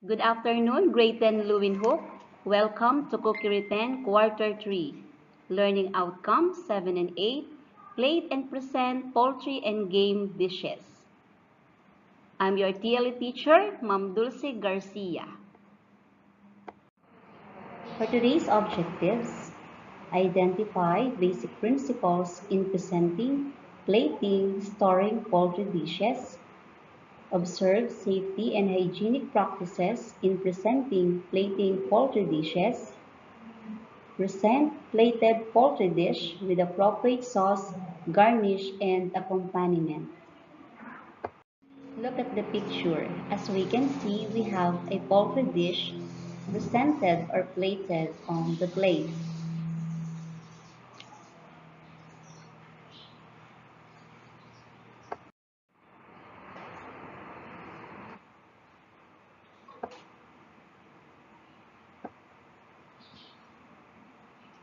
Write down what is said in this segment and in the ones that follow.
Good afternoon, grade 10 Lewin Hook. Welcome to Cookie Written Quarter 3. Learning Outcomes 7 and 8. Plate and present poultry and game dishes. I'm your TLE teacher, Ma'am Dulce Garcia. For today's objectives, identify basic principles in presenting, plating, storing poultry dishes. Observe safety and hygienic practices in presenting, plating poultry dishes. Present plated poultry dish with appropriate sauce, garnish, and accompaniment. Look at the picture. As we can see, we have a poultry dish presented or plated on the plate.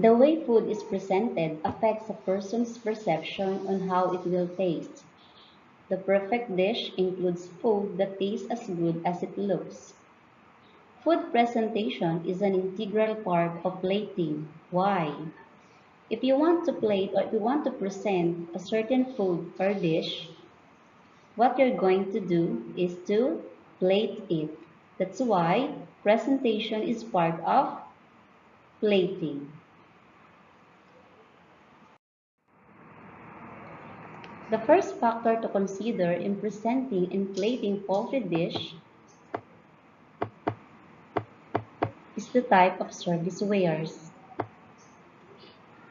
The way food is presented affects a person's perception on how it will taste. The perfect dish includes food that tastes as good as it looks. Food presentation is an integral part of plating. Why? If you want to plate or if you want to present a certain food or dish, what you're going to do is to plate it. That's why presentation is part of plating. The first factor to consider in presenting and plating poultry dish is the type of servicewares.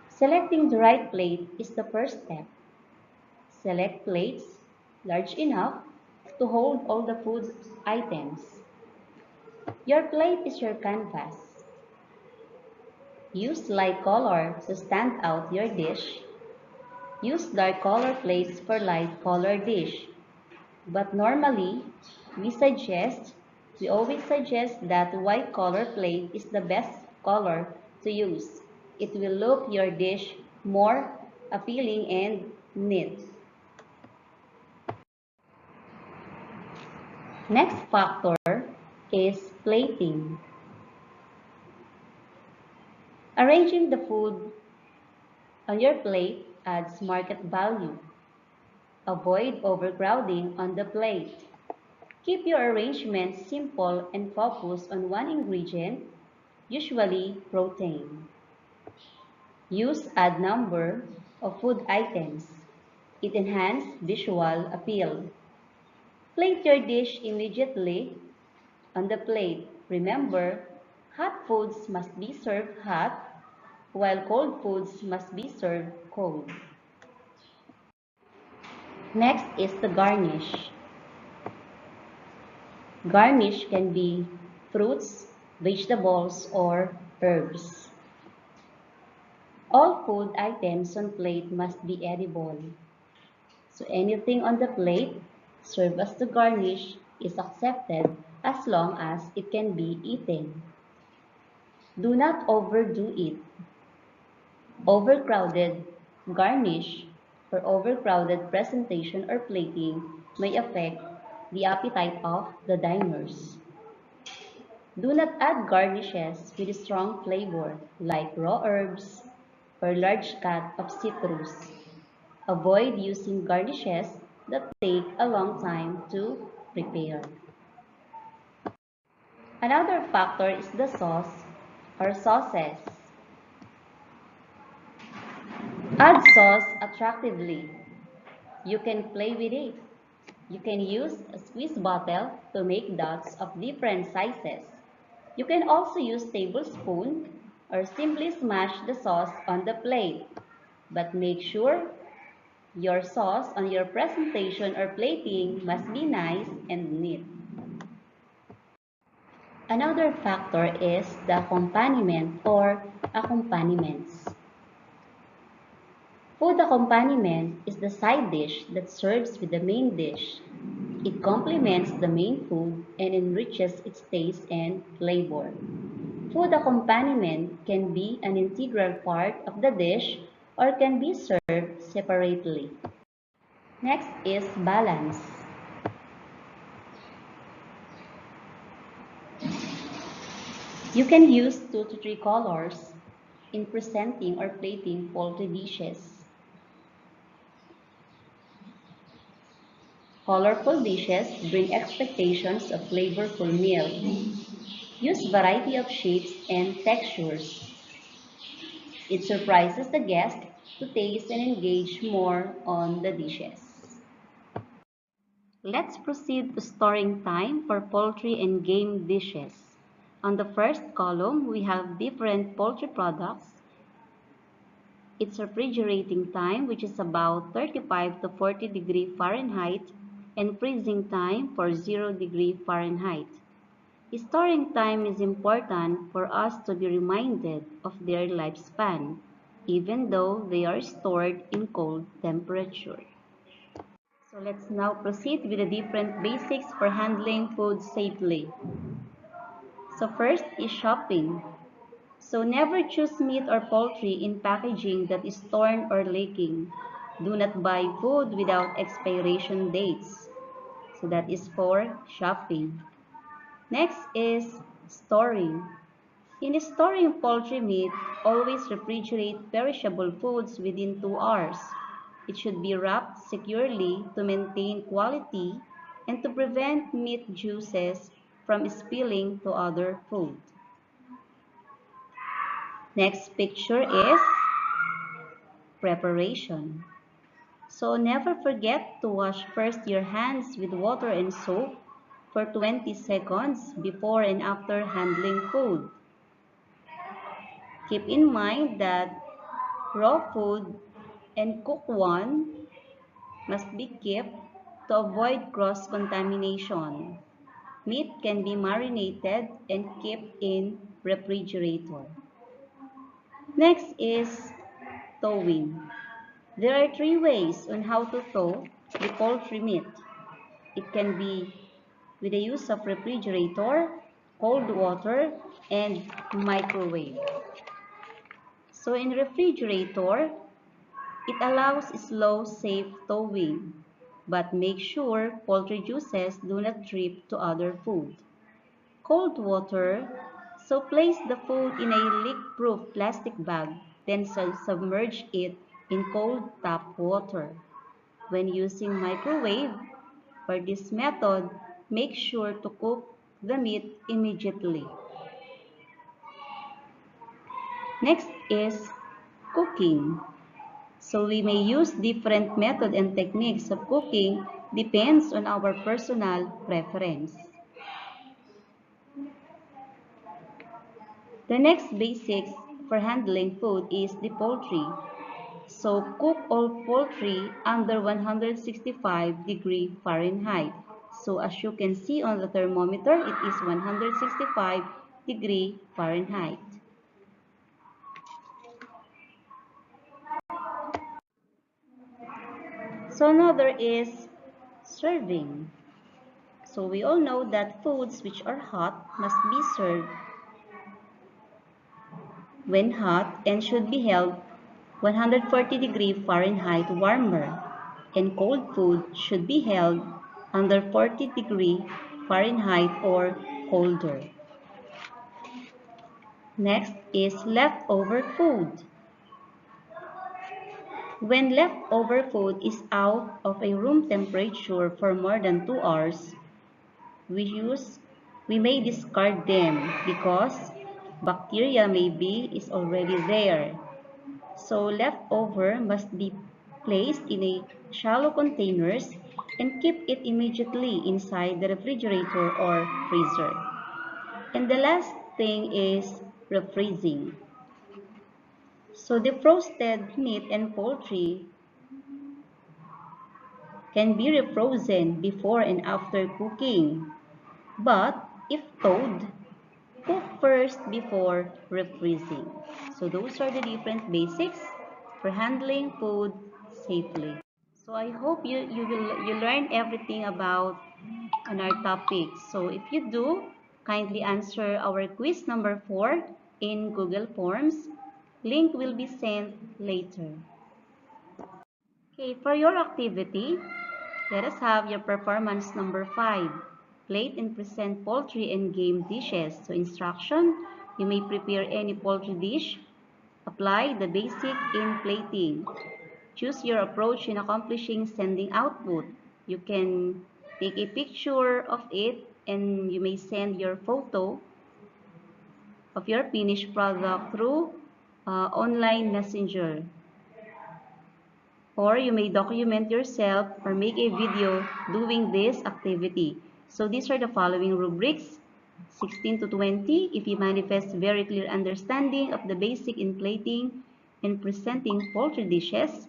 Selecting the right plate is the first step. Select plates large enough to hold all the food items. Your plate is your canvas. Use light color to stand out your dish. Use dark color plates for light color dish. But normally, we always suggest that white color plate is the best color to use. It will look your dish more appealing and neat. Next factor is plating. Arranging the food on your plate adds market value. Avoid overcrowding on the plate. Keep your arrangement simple and focus on one ingredient, usually protein. Use odd number of food items. It enhances visual appeal. Plate your dish immediately on the plate. Remember, hot foods must be served hot, while cold foods must be served cold. Next is the garnish. Garnish can be fruits, vegetables, or herbs. All food items on plate must be edible. So anything on the plate served as the garnish is accepted as long as it can be eaten. Do not overdo it. Overcrowded garnish or overcrowded presentation or plating may affect the appetite of the diners. Do not add garnishes with strong flavor like raw herbs or large cut of citrus. Avoid using garnishes that take a long time to prepare. Another factor is the sauce or sauces. Add sauce attractively. You can play with it. You can use a squeeze bottle to make dots of different sizes. You can also use tablespoon or simply smash the sauce on the plate. But make sure your sauce on your presentation or plating must be nice and neat. Another factor is the accompaniment or accompaniments. Food accompaniment is the side dish that serves with the main dish. It complements the main food and enriches its taste and flavor. Food accompaniment can be an integral part of the dish or can be served separately. Next is balance. You can use 2 to 3 colors in presenting or plating poultry dishes. Colorful dishes bring expectations of flavorful meal. Use variety of shapes and textures. It surprises the guest to taste and engage more on the dishes. Let's proceed to storing time for poultry and game dishes. On the first column, we have different poultry products. Its refrigerating time, which is about 35 to 40 degree Fahrenheit, and freezing time for 0 degree Fahrenheit. Storing time is important for us to be reminded of their lifespan, even though they are stored in cold temperature. So let's now proceed with the different basics for handling food safely. So first is shopping. So never choose meat or poultry in packaging that is torn or leaking. Do not buy food without expiration dates. So that is for shopping. Next is storing. In storing poultry meat, always refrigerate perishable foods within 2 hours. It should be wrapped securely to maintain quality and to prevent meat juices from spilling to other food. Next picture is preparation. So never forget to wash first your hands with water and soap for 20 seconds before and after handling food. Keep in mind that raw food and cooked one must be kept to avoid cross-contamination. Meat can be marinated and kept in refrigerator. Next is thawing. There are 3 ways on how to thaw the poultry meat. It can be with the use of refrigerator, cold water, and microwave. So in refrigerator, it allows slow, safe thawing, but make sure poultry juices do not drip to other food. Cold water, so place the food in a leak-proof plastic bag, then submerge it in cold tap water. When using microwave, for this method, make sure to cook the meat immediately. Next is cooking. So we may use different method and techniques of cooking depends on our personal preference. The next basics for handling food is the poultry. So cook all poultry under 165 degree Fahrenheit. So as you can see on the thermometer, it is 165 degree Fahrenheit. So another is serving. So we all know that foods which are hot must be served when hot and should be held 140 degree Fahrenheit warmer, and cold food should be held under 40 degree Fahrenheit or colder. Next is leftover food. When leftover food is out of a room temperature for more than 2 hours, we may discard them because bacteria is already there. So leftover must be placed in a shallow containers and keep it immediately inside the refrigerator or freezer. And the last thing is refreezing. So defrosted meat and poultry can be refrozen before and after cooking. But if thawed, cook first before refreezing. So those are the different basics for handling food safely. So I hope you learn everything about on our topic. So if you do, kindly answer our quiz number 4 in Google Forms. Link will be sent later. Okay, for your activity, let us have your performance number 5. Plate and present poultry and game dishes. So instruction, You may prepare any poultry dish. Apply the basic in plating. Choose your approach in accomplishing sending output. You can take a picture of it and you may send your photo of your finished product through online messenger. Or you may document yourself or make a video doing this activity. So these are the following rubrics. 16 to 20, if you manifest very clear understanding of the basic in plating and presenting poultry dishes.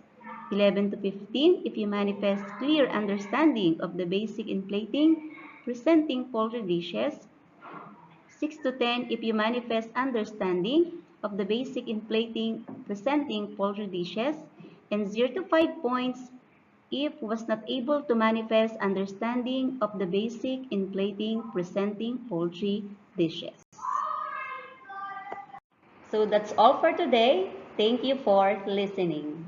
11 to 15, if you manifest clear understanding of the basic in plating, presenting poultry dishes. 6 to 10, if you manifest understanding of the basic in plating, presenting poultry dishes. And 0 to 5 points, if was not able to manifest understanding of the basic in plating, presenting poultry dishes. So that's all for today. Thank you for listening.